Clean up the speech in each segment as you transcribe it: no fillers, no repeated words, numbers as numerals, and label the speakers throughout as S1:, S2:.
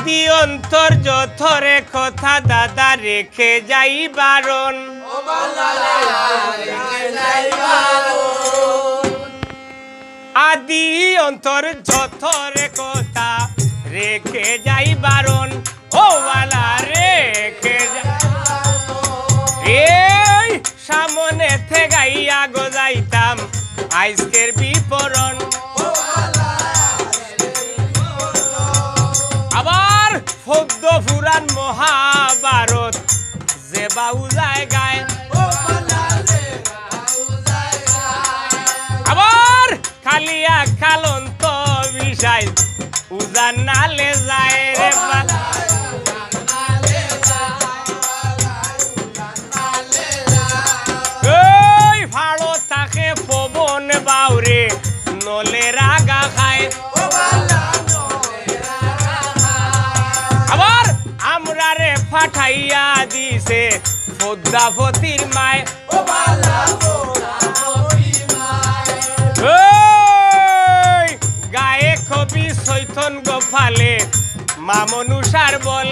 S1: আদি অন্তর যথরে কথা দাদা রেখে যাই বারণ আদি অন্তর যথরে কথা রেখে যাই বারণ ও বালা রেখে এই সামনে থেগাইয়া গজাইতাম আজকের বিপরণ আবার পদ্ম পুরাণ মহাভারত যে বাউ জায়গায় আবার খালিয়া খালন্ত বিষয় উজান নালে যায় রে ওই ভালো থাকে পবন বাউরে নলে রাগা খায় আবার আমরা রে পাঠাইয়া দিছে পদ্মাবতীর মায় গায়ে কবি চৈতন গোপালে মা মনুষার বল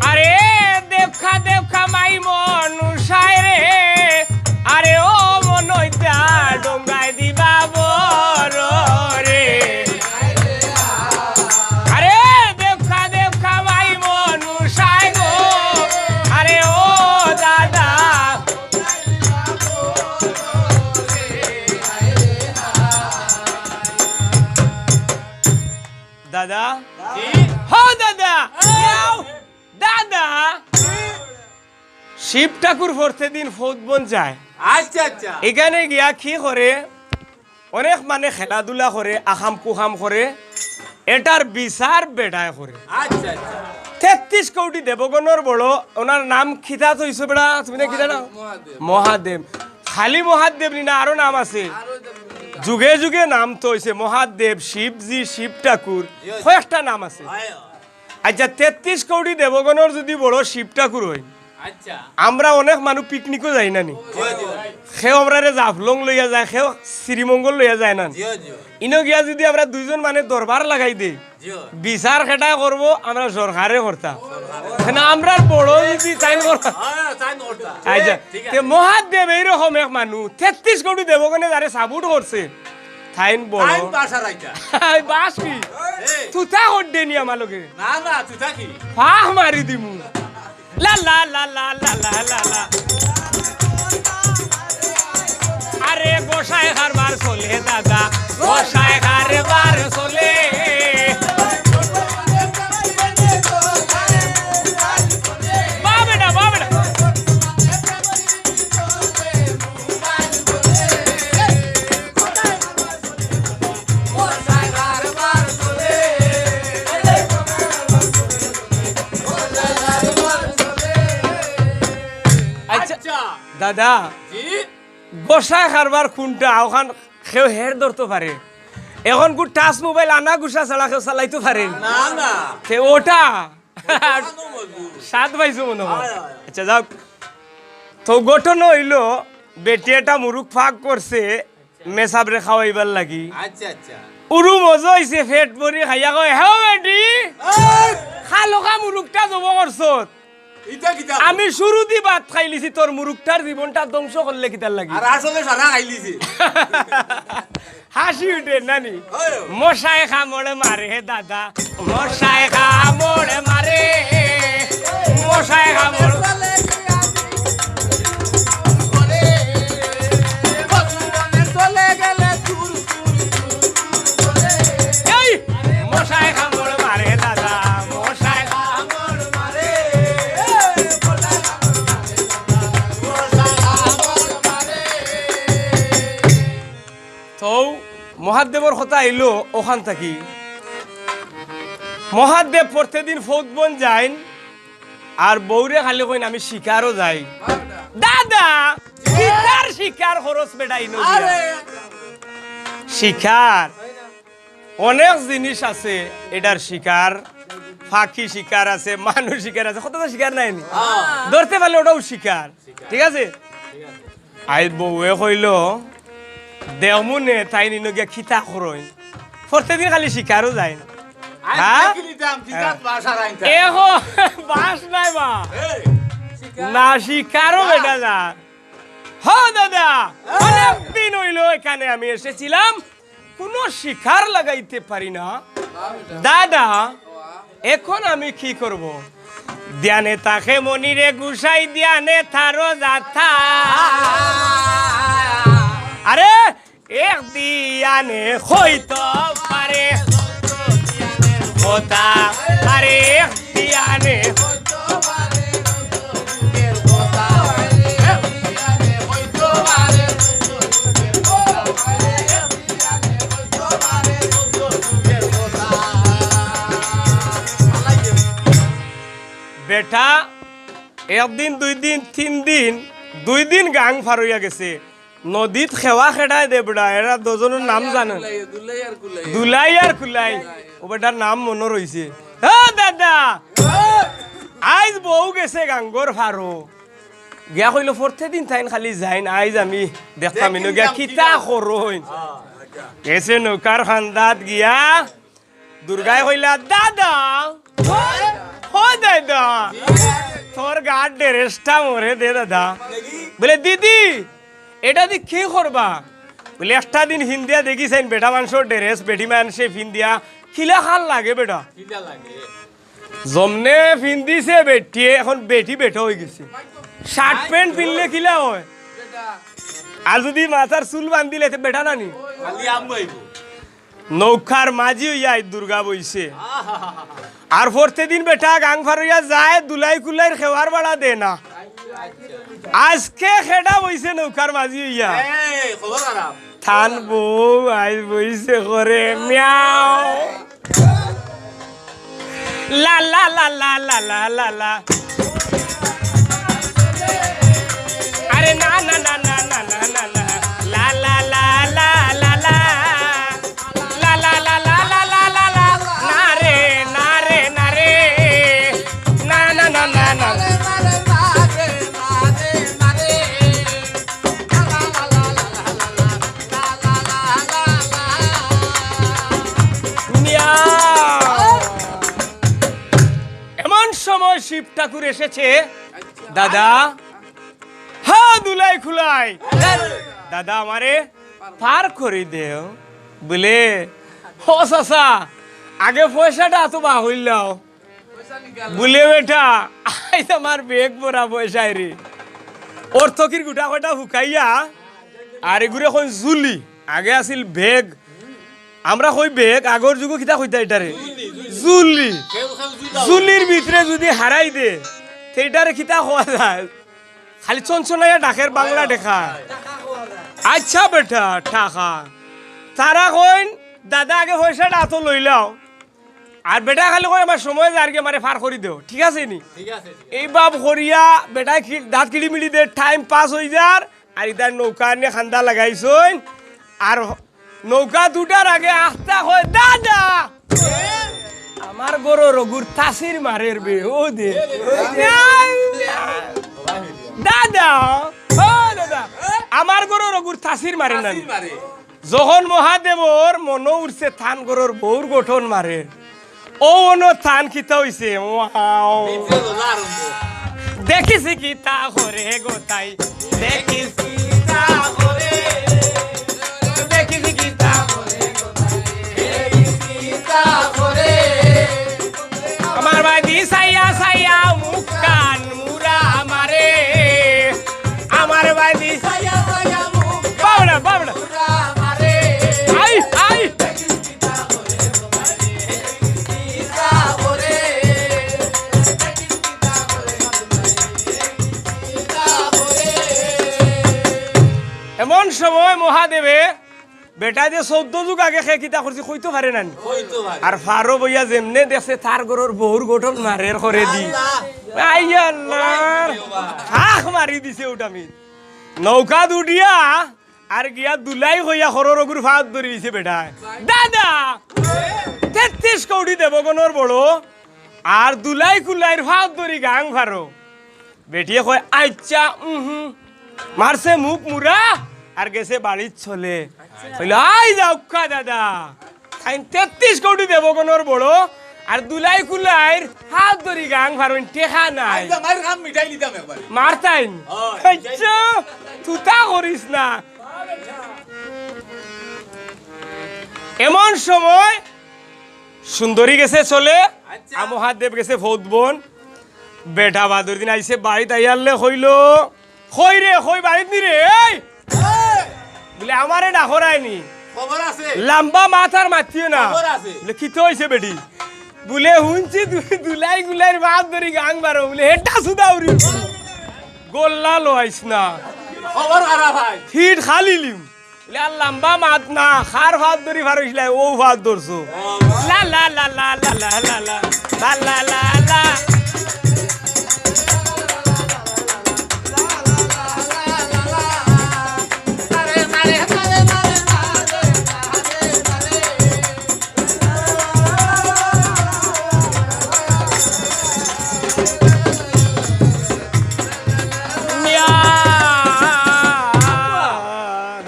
S1: আরে দেখা দেখা মাই মনুষায় রে আরে ও মনইতা ডোঙ্গায় দিবা বড় রে আরে দেখা দেখা মাই মনুষায় গো আরে ও দাদা দাদা দাদা দাদা শিব ঠাকুর পড়তে দিন ফৌদবন যায়
S2: আচ্ছা আচ্ছা
S1: এখানে গিয়া কি করে অনেক মানে খেলাধুলা করে আখাম কুখাম করে এটার বিচার বেড়ায় করে
S2: আচ্ছা আচ্ছা
S1: 33 কোটি দেবগণর বড় ওনার নাম খিতা তো হইছে বেড়া তুমি না খিতা না মহাদেব খালি মহাদেব না আরো নাম আছে যুগে যুগে নাম তো হইছে মহাদেব শিবজি শিব ঠাকুর কয়েকটা নাম আছে আচ্ছা 33 কোটি দেবগণর যদি বড় শিব ঠাকুর হয়
S2: আচ্ছা
S1: আমরা অনেক মানুষ পিকনিকও যাই না নি সেও আমরা জাফলং লইয়া যায় সেও শ্রীমঙ্গল লইয়া যায় না ইনো গিয়া যদি আমরা দুইজন মানে দরবার লাগাই দেই বিচার খেটা করব আমরা সরকারে করতাম না আমরা বড় যদি চাইন করতাম আচ্ছা মহাদেব এইরকম এক মানুষ 33 কোটি দেবগণে যারে সাবুট করছে থাইন বড় বাস কি তুতা হড্ডে নি আমালকে
S2: না না তুতা কি
S1: ফাহ মারি দিমু লা লা লা লা লা লা লা লা আরে গোসাই খারবার চলে দাদা গোসাই খারবার চলে দাদা গোসাই খারবার কোনটা ওখান কেউ হের ধরতে পারে এখন কু টাচ মোবাইল আনা গুসা ছাড়া কেউ চালাইতে পারে
S2: না না
S1: ওটা সাত পাইছো মনে হয় আচ্ছা যাও তো গঠন হইলো বেটি এটা মুরুখ ফাঁক করছে মেসাবরে খাওয়াইবার লাগি
S2: আচ্ছা আচ্ছা
S1: উরু মজা হইছে ফেট ভরি খাইয়া কয় হ্যাঁ বেটি খালোকা মুরুখটা জব করছত আমি শুরু দি ভাত খাইলিছি তোর মুরুখটার জীবনটা ধ্বংস করলে কিতার লাগি
S2: আর আসলে সারা খাইলিছি
S1: হাসি উঠে নানি মশাই খামড়ে মারে দাদা মশাই খামড়ে মারে মশাই খামড়ে মশাই খামড়ে মারে দাদা মশাই খামড়ে মারে তো মহাদেবর কথা আইলো ওখান থাকি মহাদেব প্রত্যেকদিন ফৌদবন যাইন আর বৌরে খালি কইন আমি শিকারও যাই দাদা শিকার শিকার খরচ বেটাই শিকার অনেক জিনিস আছে এটার শিকার ফাঁকি শিকার আছে মানুষ শিকার আছে কত শিকার নাই নি ধরতে পারলে ওটাও শিকার ঠিক আছে আই বউয়ে কইল দেহমুনে তাই নিনগিয়া খিতা করই প্রত্যেকদিন খালি শিকারও যায় না
S2: আজ
S1: হ্যাঁ?
S2: দেখি নিতাম কিতাব বাসা রাইতা
S1: এহো বাস নাই বা না শিকারও বেটা যা হ দাদা অনেকদিন হইল এখানে আমি এসেছিলাম কোনো শিকার লাগাইতে পারি না দাদা এখন আমি কি করব ধ্যানে তাকে মনিরে গুসাই ধ্যানে থারো যাথা আরে এক দিয়ানে হইতো পারে কথা আরে এক দিয়ানে বেটা একদিন দুই দিন তিন দিন 2 দিন গাং ফার হইয়া গেছে নদীত খেওয়া খেড়ায় দে বেটা এরা দুজনের নাম জানেন দুলাই আর কুলাই ও বেটার নাম মনে রইছে হ্যাঁ দাদা আইজ বউ গেছে গাঙ্গর ফারো গিয়া কইলো ফোর্থে দিন তাইন খালি যাইন আইজ আমি দেখতাম ইনো গিয়া কিতা করইন গেছে নৌকার খান্দাত গিয়া দুর্গায় কইলা দাদা ও দাদা তোর গার ড্রেসটা মরে দে দাদা বলে দিদি এটা দি কি করবা বলে একটা দিন হিন্দিয়া দেখিছেন বেটা মানুষের ড্রেস বেটি মানুষে ফিন্দিয়া খিলা খাল লাগে বেটা
S2: কিটা লাগে
S1: জমনে ফিন্দিছে বেটিয়ে এখন বেটি বেটা হয়ে গেছে শার্ট প্যান্ট পিনলে খিলা হয় আর যদি মাথার চুল বান্ধিলে তো বেটা নানি
S2: খালি আম বইব
S1: নৌকার মাঝি হইয়া দুর্গা বইছে আর ফোর্থে দিন বেটা গাং ফারইয়া যায় দুলাই কুলাই খেওয়ার বাড়া দে না আজকে খেডা বইছে নৌকার মাঝি হইয়া
S2: এই খবর খারাপ
S1: থান বউ আই বইছে করে মিয়াও লা লা লা লা লা লা লা লা আরে না না না না না না না না লা লা লা লা লা লা লা লা লা লা লা লা লা লা না রে না রে না রে না না না না না এমন সময় শিব ঠাকুর এসেছে দাদা হ্যাঁ দুলাই খুলাই দাদা আমারে পার করে দেও বলে ও চাচা আগে পয়সাটা তো বা হইলাও বলে বেটা আইস আমার বেগ ভরা পয়সায় রে ওর থকির গোটা কটা হুকাইয়া আর এগুলো এখন জুলি আগে আছিল বেগ আমরা কই বেগ আগর যুগ কিতা কইতা এটারে জুলি
S2: কেউ কেউ জুতা
S1: জুলির ভিতরে যদি হারাই দে সেইটারে কিতা হওয়া যায় খালি চনচনাইয়া ডাকের বাংলা দেখা আচ্ছা বেটা টাকা তারা কইন দাদা আগে পয়সাটা হাতো লইলাও আর বেটা খালি কই আমার সময় যার গে মারে ফার করে দেও ঠিক আছে নি
S2: ঠিক আছে
S1: এই বাপ করিয়া বেটা দাঁত কিড়ি মিড়ি দে টাইম পাস হয়ে যার আর ইদার নৌকা নিয়ে খান্দা লাগাইছইন আর নৌকা দুটার আগে আস্তা হয় দাদা আমার গরো রঘুর তাসির মারের বে ও দে দাদা ও দাদা আমার গরো রঘুর তাসির মারে না
S2: মারে
S1: যখন মহাদেবর মনো উঠছে থান গরোর বউর গঠন মারে ও অনো থান কিতা হইছে ওয়াও
S2: বিদ্যে দোলা আরম্ভ
S1: দেখিছি কি তা করে গোতাই দেখিছি তা করে দেখিছি কি তা করে আমার বাদি সাইয়া সাইয়া মুখ কান মুরা আমারে আমার বাদি সাইয়া সাইয়া মুখ বাবড়া বাবড়া আই আই এমন সময় মহাদেবে বেটা যে 14 যুগ আগে খে কিতা করছি কইতে পারে না
S2: হইতো ভাই
S1: আর ফারো বইয়া যেমনে দেখছে তার গরুর বহুর গঠন মারের করে দি আই আল্লাহ হাক মারি দিছে ওটামি নৌকা দুটিয়া আর গিয়া দুলাই হইয়া খরর গুর ফাঁদ ধরে দিছে বেটা দাদা 33 কোটি দেবগণর বড় আর দুলাই কুলাইর ফাঁদ ধরি গাং ফারো বেটিয়ে কয় আচ্ছা মারছে মুখ মুরা আর গেছে বাড়ির চলে কইল আই যাও কা দাদা খাইন 33 কোটি দেবগণর বড় আর দুলাই কুলাইর হাত ধরি গাং ফারবেন টেকা নাই
S2: আইজা মার কাম মিটাই নিতাম একবার
S1: মারতাইন
S2: হয়,
S1: আচ্ছা তুতা করিস না এমন সময় সুন্দরী গেছে চলে
S2: আচ্ছা।
S1: আমহাদেব গেছে ফৌদবন বেটা বাদুর দিন আইসে বাড়িতে আইয়ারলে কইল কই রে কই বাড়িত নি রে এই বলে আমারে ডাকরায়নি
S2: খবর আছে
S1: লম্বা মাথার মাতিও না
S2: খবর আছে।
S1: লিখিত হইছে বেটি বলে হুনছি দুলাই গুলাইর বাদ ধরি গাং বারো বলে হেটা সুদাউরি গোল্লা লইস না
S2: খবর খারাপ ভাই
S1: ফিট খালি লিম বলে আর লম্বা মাত না খার ভাত ধরি ফারইছলাই ও ভাত ধরছো লা লা লা লা লা লা লা লা লা লা লা লা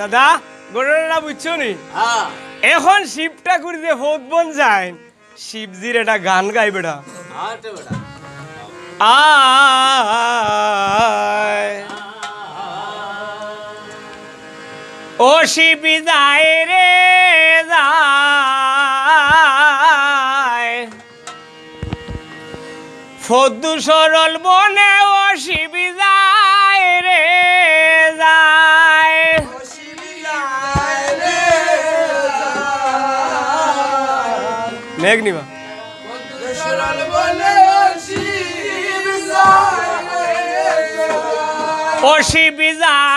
S1: দাদা ঘটনাটা বুঝছো নি
S2: হ্যাঁ
S1: এখন শিব ঠাকুর যে ফৌদবন যায় শিবজির একটা গান গাই বেটা
S2: আরে বেটা
S1: আয় ও শিবি যায় রে যায় ফদ্দু সরল বনে ও শিবি যায় রে যায় মেঘ নিবা ও শিবি যায়